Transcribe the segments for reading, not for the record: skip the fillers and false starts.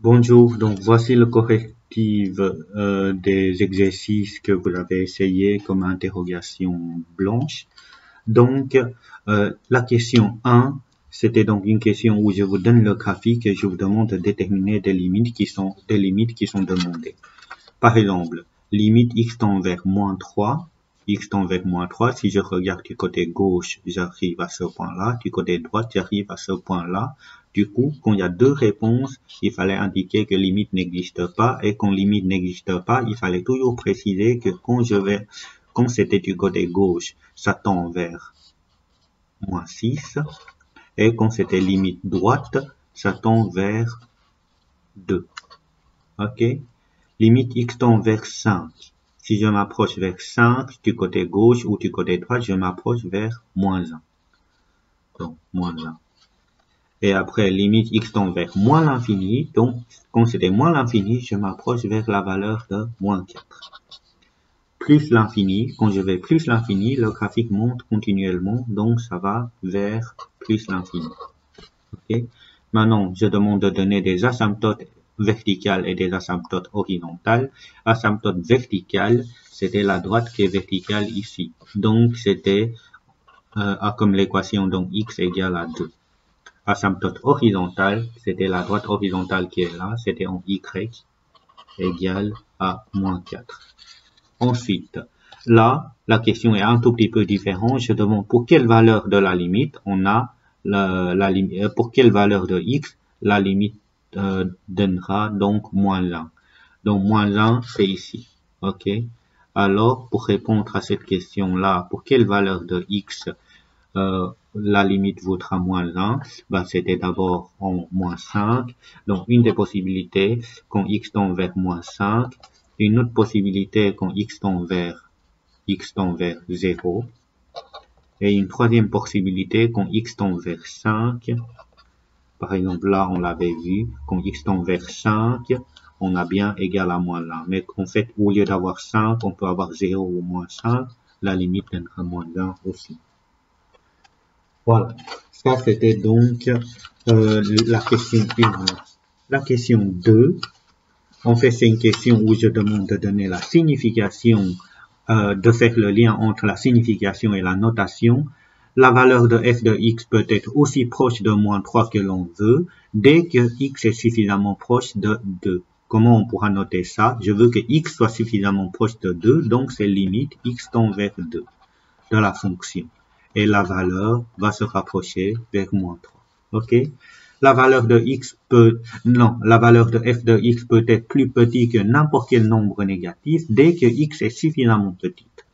Bonjour, donc voici le correctif des exercices que vous avez essayé comme interrogation blanche. Donc, la question 1, c'était donc une question où je vous donne le graphique et je vous demande de déterminer des limites qui sont demandées. Par exemple, limite x tend vers moins 3, x tend vers moins 3, si je regarde du côté gauche, j'arrive à ce point-là, du côté droit, j'arrive à ce point-là. Du coup, quand il y a deux réponses, il fallait indiquer que limite n'existe pas, et quand limite n'existe pas, il fallait toujours préciser que quand c'était du côté gauche, ça tend vers moins 6, et quand c'était limite droite, ça tend vers 2. Ok? Limite x tend vers 5. Si je m'approche vers 5 du côté gauche ou du côté droit, je m'approche vers moins 1. Donc, moins 1. Et après, limite x tend vers moins l'infini. Donc, quand c'était moins l'infini, je m'approche vers la valeur de moins 4. Plus l'infini, quand je vais plus l'infini, le graphique monte continuellement. Donc, ça va vers plus l'infini. Okay? Maintenant, je demande de donner des asymptotes verticales et des asymptotes horizontales. Asymptote verticale, c'était la droite qui est verticale ici. Donc, c'était comme l'équation, donc x égale à 2. Asymptote horizontale, c'était la droite horizontale qui est là, c'était en y égale à moins 4. Ensuite, là, la question est un tout petit peu différente. Je demande pour quelle valeur de la limite on a pour quelle valeur de x la limite donnera donc moins 1. Donc moins 1, c'est ici. Ok. Alors, pour répondre à cette question-là, pour quelle valeur de x la limite vaudra moins 1, bah, c'était d'abord en moins 5. Donc, une des possibilités, quand x tend vers moins 5, une autre possibilité quand x tend vers 0. Et une troisième possibilité quand x tend vers 5. Par exemple, là, on l'avait vu, quand x tend vers 5, on a bien égal à moins 1. Mais en fait, au lieu d'avoir 5, on peut avoir 0 ou moins 5. La limite donnera moins 1 aussi. Voilà, ça c'était donc la question 1. La question 2, en fait c'est une question où je demande de donner la signification, de faire le lien entre la signification et la notation. La valeur de f de x peut être aussi proche de moins 3 que l'on veut, dès que x est suffisamment proche de 2. Comment on pourra noter ça? Je veux que x soit suffisamment proche de 2, donc c'est limite x tend vers 2 de la fonction. Et la valeur va se rapprocher vers moins 3. Ok? La valeur de la valeur de f de x peut être plus petit que n'importe quel nombre négatif dès que x est suffisamment petite.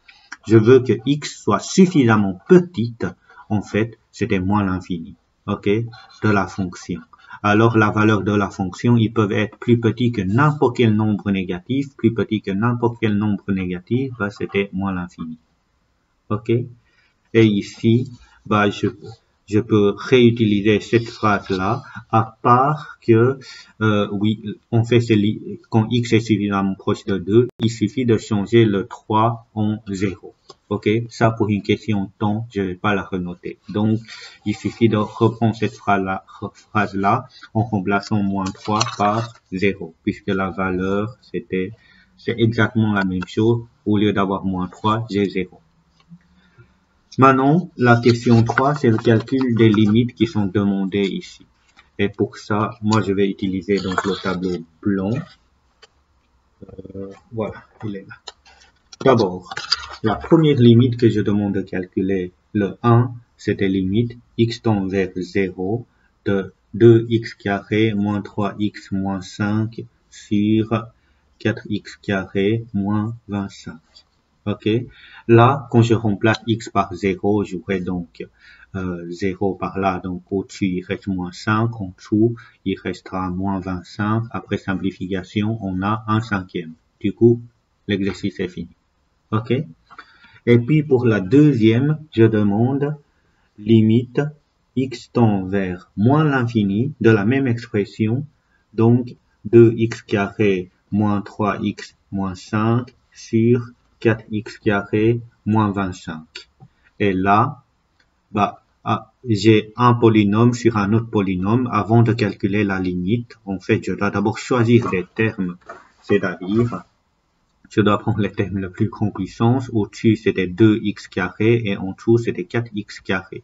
Je veux que x soit suffisamment petite, en fait, c'était moins l'infini. Ok? De la fonction. Alors, la valeur de la fonction, ils peuvent être plus petits que n'importe quel nombre négatif. Plus petit que n'importe quel nombre négatif, bah, c'était moins l'infini. Ok? Et ici, bah, je peux réutiliser cette phrase-là, à part que, oui, on fait quand x est suffisamment proche de 2, il suffit de changer le 3 en 0. Ok? Ça, pour une question de temps, je vais pas la renoter. Donc, il suffit de reprendre cette phrase-là en remplaçant moins 3 par 0, puisque la valeur, c'est exactement la même chose. Au lieu d'avoir moins 3, j'ai 0. Maintenant, la question 3, c'est le calcul des limites qui sont demandées ici. Et pour ça, moi, je vais utiliser donc le tableau blanc. Voilà, il est là. D'abord, la première limite que je demande de calculer, le 1, c'était limite x tend vers 0 de 2x carré moins 3x moins 5 sur 4x carré moins 25. Ok, là, quand je remplace x par 0, j'aurai donc 0 par là, donc au-dessus, il reste moins 5, en dessous, il restera moins 25. Après simplification, on a 1/5. Du coup, l'exercice est fini. Ok, et puis pour la deuxième, je demande limite x tend vers moins l'infini de la même expression, donc 2x carré moins 3x moins 5 sur 4x carré moins 25. Et là, bah, j'ai un polynôme sur un autre polynôme. Avant de calculer la limite, en fait, je dois d'abord choisir des termes, c'est-à-dire, je dois prendre les termes le plus grand puissance. Au-dessus, c'était 2x carré et en dessous, c'était 4x carré.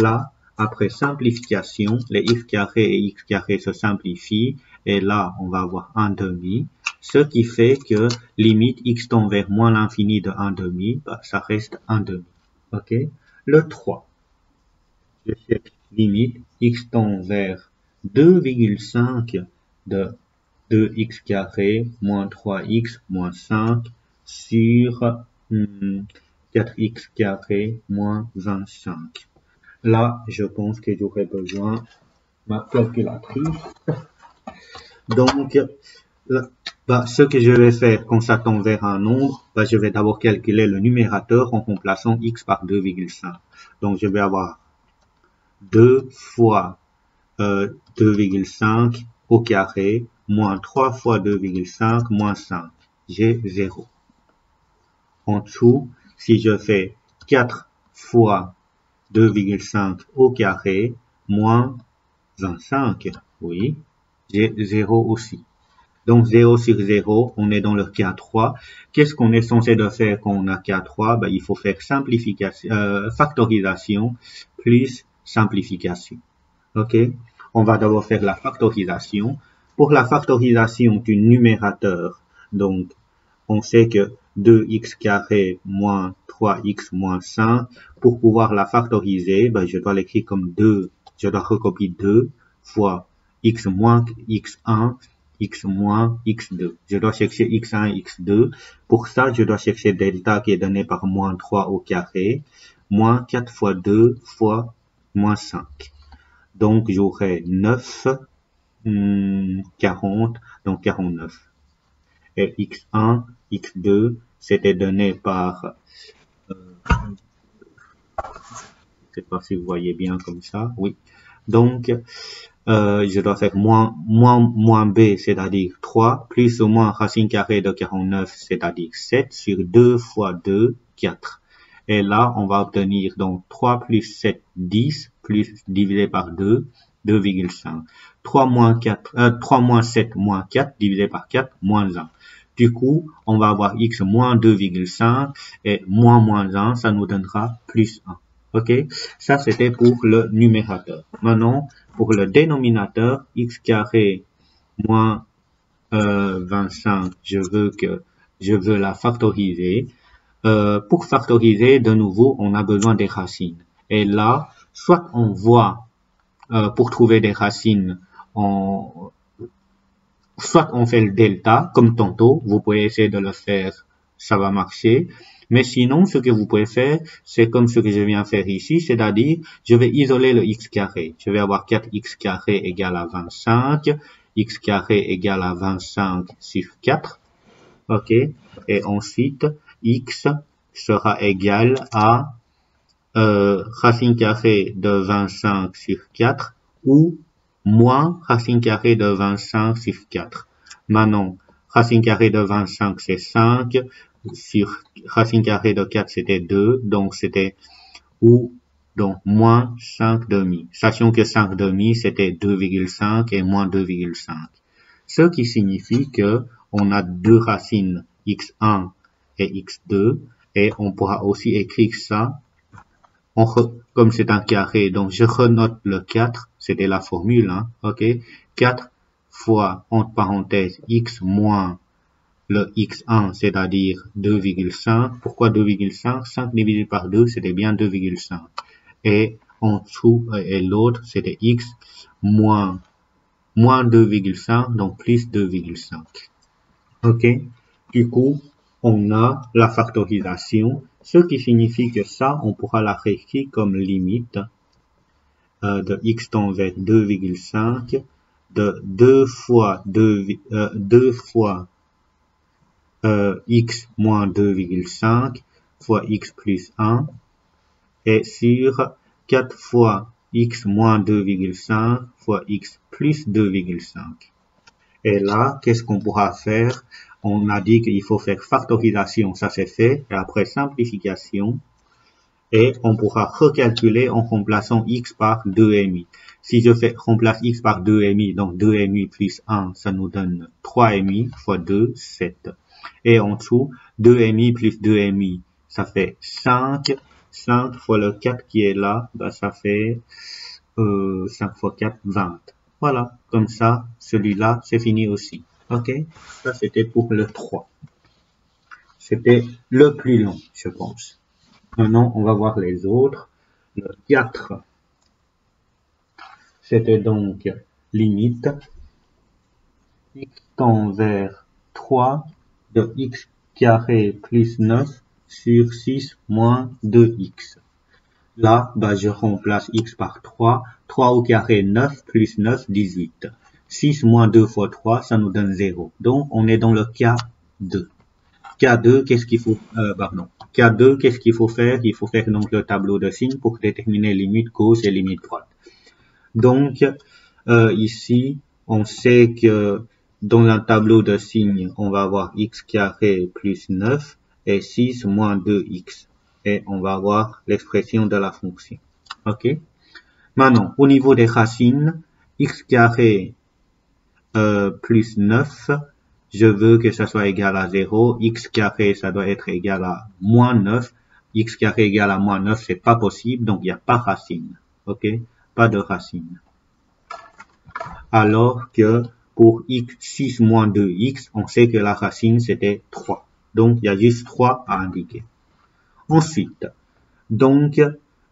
Là, après simplification, les x carré et x carré se simplifient. Et là, on va avoir 1 demi. Ce qui fait que limite x tend vers moins l'infini de 1 demi, bah, ça reste 1 demi. OK? Le 3. Je cherche limite x tend vers 2,5 de 2x carré moins 3x moins 5 sur 4x carré moins 25. Là, je pense que j'aurais besoin de ma calculatrice. Donc, là, ce que je vais faire quand ça tend vers un nombre, je vais d'abord calculer le numérateur en remplaçant x par 2,5. Donc, je vais avoir 2 fois 2,5 au carré, moins 3 fois 2,5, moins 5. J'ai 0. En dessous, si je fais 4 fois 2,5 au carré, moins 25. Oui, j'ai 0 aussi. Donc 0 sur 0, on est dans le cas 3. Qu'est-ce qu'on est censé de faire quand on a cas 3? Il faut faire simplification, factorisation plus simplification. OK? On va d'abord faire la factorisation. Pour la factorisation du numérateur, donc on sait que 2x carré moins 3x moins 5, pour pouvoir la factoriser, je dois l'écrire comme 2, je dois recopier 2 fois x moins x1, x moins x2. Je dois chercher x1 et x2. Pour ça, je dois chercher delta qui est donné par moins 3 au carré, moins 4 fois 2 fois moins 5. Donc, j'aurai 9, 40, donc 49. Et x1, x2, c'était donné par, je ne sais pas si vous voyez bien comme ça, oui. Donc, je dois faire moins b, c'est-à-dire 3, plus ou moins racine carrée de 49, c'est-à-dire 7, sur 2 fois 2, 4. Et là, on va obtenir donc 3 plus 7, 10, plus divisé par 2, 2,5. 3 moins 7 moins 4, divisé par 4, moins 1. Du coup, on va avoir x moins 2,5 et moins 1, ça nous donnera plus 1. OK? Ça, c'était pour le numérateur. Maintenant, pour le dénominateur, x carré moins 25, je veux la factoriser. Pour factoriser, de nouveau, on a besoin des racines. Et là, soit on voit, pour trouver des racines, soit on fait le delta, comme tantôt, vous pouvez essayer de le faire, ça va marcher. Mais sinon, ce que vous pouvez faire, c'est comme ce que je viens faire ici, c'est-à-dire, je vais isoler le x carré. Je vais avoir 4x carré égale à 25, x carré égale à 25 sur 4. OK? Et ensuite, x sera égal à racine carrée de 25 sur 4 ou moins racine carrée de 25 sur 4. Maintenant, racine carrée de 25, c'est 5. Sur racine carrée de 4, c'était 2. Donc, c'était donc moins 5 demi. Sachant que 5 demi, c'était 2,5 et moins 2,5. Ce qui signifie que on a deux racines x1 et x2. Et on pourra aussi écrire ça comme c'est un carré, donc je renote le 4, c'était la formule, hein, ok, 4 fois, entre parenthèses, x moins le x1, c'est-à-dire 2,5. Pourquoi 2,5? 5 divisé par 2, c'était bien 2,5. Et en dessous, et l'autre, c'était x moins 2,5, donc plus 2,5. Ok, du coup, on a la factorisation, ce qui signifie que ça, on pourra la réécrire comme limite de x tend vers 2,5 de 2 fois x moins 2,5 fois x plus 1 et sur 4 fois x moins 2,5 fois x plus 2,5. Et là, qu'est-ce qu'on pourra faire? On a dit qu'il faut faire factorisation, ça c'est fait. Et après simplification, Et on pourra recalculer en remplaçant x par 2,5. Si je remplace x par 2,5, donc 2,5 plus 1, ça nous donne 3,5 fois 2, 7. Et en dessous, 2,5 plus 2,5, ça fait 5. 5 fois le 4 qui est là, bah, ça fait 5 fois 4, 20. Voilà, comme ça, celui-là, c'est fini aussi. Ok, ça c'était pour le 3. C'était le plus long, je pense. Maintenant, on va voir les autres. Le 4, c'était donc limite x tend vers 3 de x carré plus 9 sur 6 moins 2x. Là, bah, je remplace x par 3. 3 au carré, 9 plus 9, 18. 6 moins 2 fois 3, ça nous donne 0. Donc, on est dans le cas 2. K2, qu'est-ce qu'il faut, K2, qu'est-ce qu'il faut faire? Il faut faire donc le tableau de signes pour déterminer limite gauche et limite droite. Donc, ici, on sait que dans un tableau de signes, on va avoir x carré plus 9 et 6 moins 2x. Et on va avoir l'expression de la fonction. OK? Maintenant, au niveau des racines, x carré plus 9, je veux que ça soit égal à 0. X carré, ça doit être égal à moins 9. X carré égal à moins 9, c'est pas possible, donc il n'y a pas racine. OK? Pas de racine. Alors que pour x 6 moins 2x, on sait que la racine c'était 3. Donc il y a juste 3 à indiquer. Ensuite, donc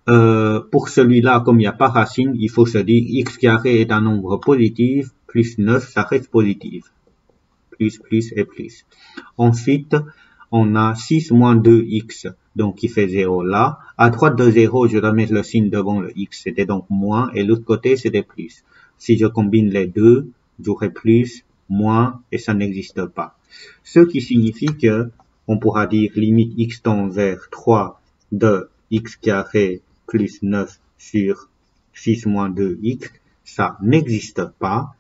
pour celui-là, comme il n'y a pas racine, il faut se dire x carré est un nombre positif, plus 9, ça reste positif. Plus, plus et plus. Ensuite, on a 6 moins 2x, donc qui fait 0 là. À droite de 0, je dois mettre le signe devant le x, c'était donc moins, et l'autre côté, c'était plus. Si je combine les deux, j'aurai plus, moins, et ça n'existe pas. Ce qui signifie que on pourra dire limite x tend vers 3 de x carré plus 9 sur 6 moins 2x, ça n'existe pas,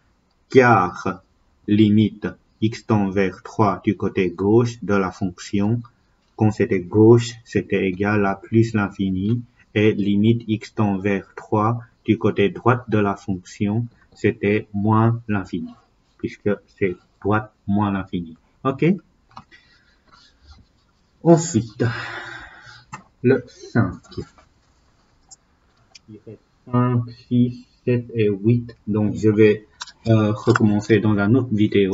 car limite x tend vers 3 du côté gauche de la fonction, quand c'était gauche, c'était égal à plus l'infini, et limite x tend vers 3 du côté droite de la fonction, c'était moins l'infini, puisque c'est droite moins l'infini. OK? Ensuite, le 5. Il reste 5, 6, 7 et 8, donc je vais recommencer dans la autre vidéo.